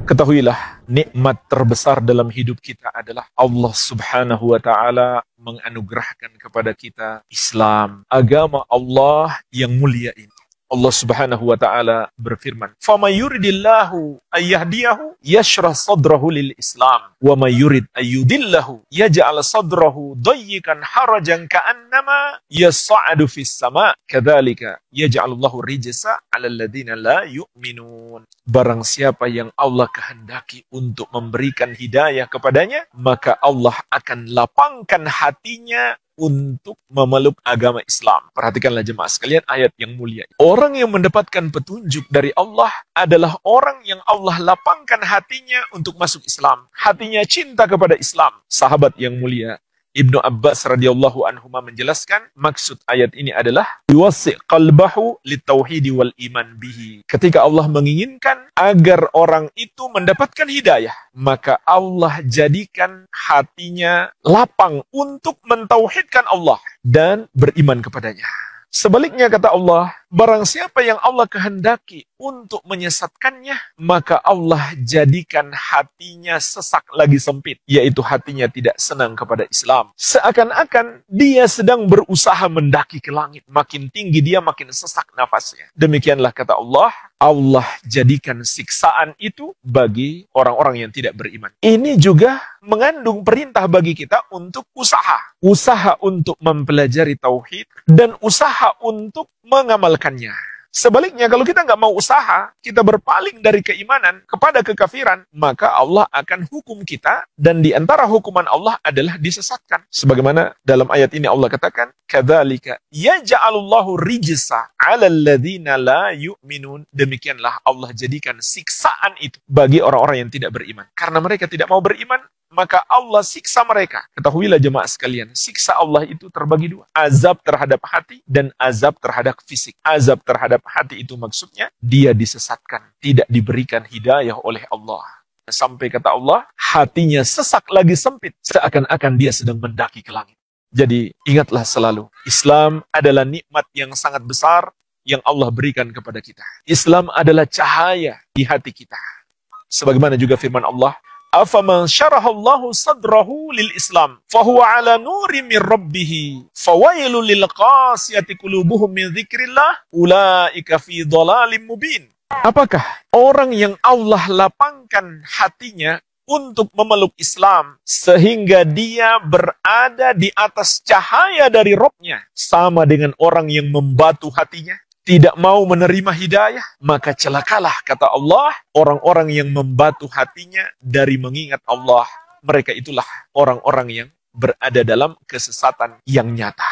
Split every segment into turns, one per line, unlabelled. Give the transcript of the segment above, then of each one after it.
Ketahuilah, nikmat terbesar dalam hidup kita adalah Allah Subhanahu wa Ta'ala menganugerahkan kepada kita Islam, agama Allah yang mulia ini. Allah Subhanahu wa Ta'ala berfirman, "Faman yuridillahu ayyahdiyahu yashrah sadrahu lil Islam, wa may yurid ayyudillahu yaj'al sadrahu dayyikan harajan ka'annama yas'adu fis sama', kadzalika yaj'alullahu rijsa 'alal ladzina la yu'minun." Barang siapa yang Allah kehendaki untuk memberikan hidayah kepadanya, maka Allah akan lapangkan hatinya untuk memeluk agama Islam. Perhatikanlah jemaah sekalian ayat yang mulia. Orang yang mendapatkan petunjuk dari Allah adalah orang yang Allah lapangkan hatinya untuk masuk Islam. Hatinya cinta kepada Islam. Sahabat yang mulia Ibnu Abbas radhiyallahu anhuma menjelaskan maksud ayat ini adalah yuwassi' qalbahu litauhidi wal iman bihi. Ketika Allah menginginkan agar orang itu mendapatkan hidayah, maka Allah jadikan hatinya lapang untuk mentauhidkan Allah dan beriman kepadanya. Sebaliknya kata Allah, barang siapa yang Allah kehendaki untuk menyesatkannya, maka Allah jadikan hatinya sesak lagi sempit, yaitu hatinya tidak senang kepada Islam. Seakan-akan dia sedang berusaha mendaki ke langit, makin tinggi dia makin sesak nafasnya. Demikianlah kata Allah, Allah jadikan siksaan itu bagi orang-orang yang tidak beriman. Ini juga mengandung perintah bagi kita untuk usaha. Usaha untuk mempelajari tauhid dan usaha untuk mengamalkannya. Sebaliknya, kalau kita nggak mau usaha, kita berpaling dari keimanan kepada kekafiran, maka Allah akan hukum kita, dan di antara hukuman Allah adalah disesatkan. Sebagaimana dalam ayat ini Allah katakan, "Kadzalika yaj'alullahu rijsa 'alal ladzina la yu'minun." Demikianlah Allah jadikan siksaan itu bagi orang-orang yang tidak beriman. Karena mereka tidak mau beriman, maka Allah siksa mereka. Ketahuilah jemaah sekalian, siksa Allah itu terbagi dua. Azab terhadap hati dan azab terhadap fisik. Azab terhadap hati itu maksudnya dia disesatkan, tidak diberikan hidayah oleh Allah. Sampai kata Allah, hatinya sesak lagi sempit, seakan-akan dia sedang mendaki ke langit. Jadi ingatlah selalu, Islam adalah nikmat yang sangat besar yang Allah berikan kepada kita. Islam adalah cahaya di hati kita. Sebagaimana juga firman Allah, "Afaman syarahallahu sadrahu lil Islam, fahuwa ala nuri min rabbih, fawailul lil qasiyati qulubuhum min dzikrillah, ulaika fi dhalalim mubin." Apakah orang yang Allah lapangkan hatinya untuk memeluk Islam sehingga dia berada di atas cahaya dari Rabb-nya sama dengan orang yang membatu hatinya, tidak mau menerima hidayah? Maka celakalah kata Allah orang-orang yang membatu hatinya dari mengingat Allah. Mereka itulah orang-orang yang berada dalam kesesatan yang nyata.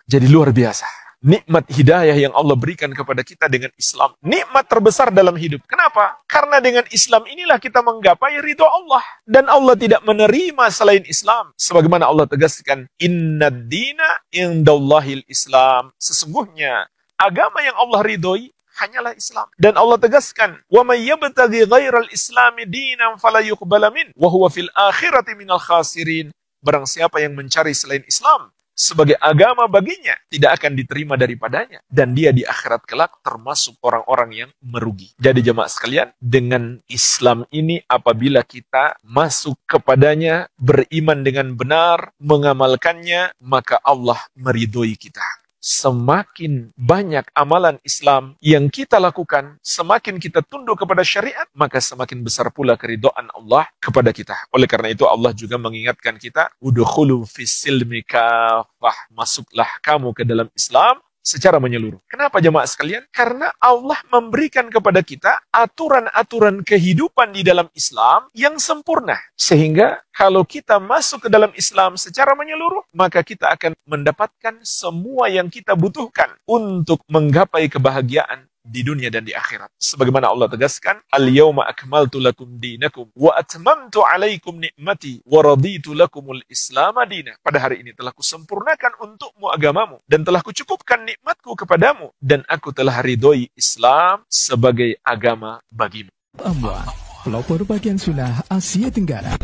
Jadi luar biasa nikmat hidayah yang Allah berikan kepada kita dengan Islam. Nikmat terbesar dalam hidup. Kenapa? Karena dengan Islam inilah kita menggapai ridho Allah. Dan Allah tidak menerima selain Islam. Sebagaimana Allah tegaskan, "Innad dina indallahil Islam." Sesungguhnya agama yang Allah ridhoi hanyalah Islam. Dan Allah tegaskan, "Wa may yabtaghi ghairal islami dinan fala yuqbala min wa huwa fil akhirati minal khasirin." Barang siapa yang mencari selain Islam sebagai agama baginya, tidak akan diterima daripadanya, dan dia di akhirat kelak termasuk orang-orang yang merugi. Jadi jemaah sekalian, dengan Islam ini apabila kita masuk kepadanya, beriman dengan benar, mengamalkannya, maka Allah meridhoi kita. Semakin banyak amalan Islam yang kita lakukan, semakin kita tunduk kepada syariat, maka semakin besar pula keridhaan Allah kepada kita. Oleh karena itu Allah juga mengingatkan kita, "Udkhulu fis-silmi kafah." Masuklah kamu ke dalam Islam secara menyeluruh. Kenapa jemaah sekalian? Karena Allah memberikan kepada kita aturan-aturan kehidupan di dalam Islam yang sempurna. Sehingga kalau kita masuk ke dalam Islam secara menyeluruh, maka kita akan mendapatkan semua yang kita butuhkan untuk menggapai kebahagiaan di dunia dan di akhirat. Sebagaimana Allah tegaskan, "Al-yawma akmaltu lakum dinakum wa atmamtu alaikum ni'mati wa raditu lakumul Islam dina." Pada hari ini telah kusempurnakan untukmu agamamu dan telah kucukupkan nikmatku kepadamu dan aku telah ridhoi Islam sebagai agama bagimu.
Pelopor bagian sunnah Asia Tenggara.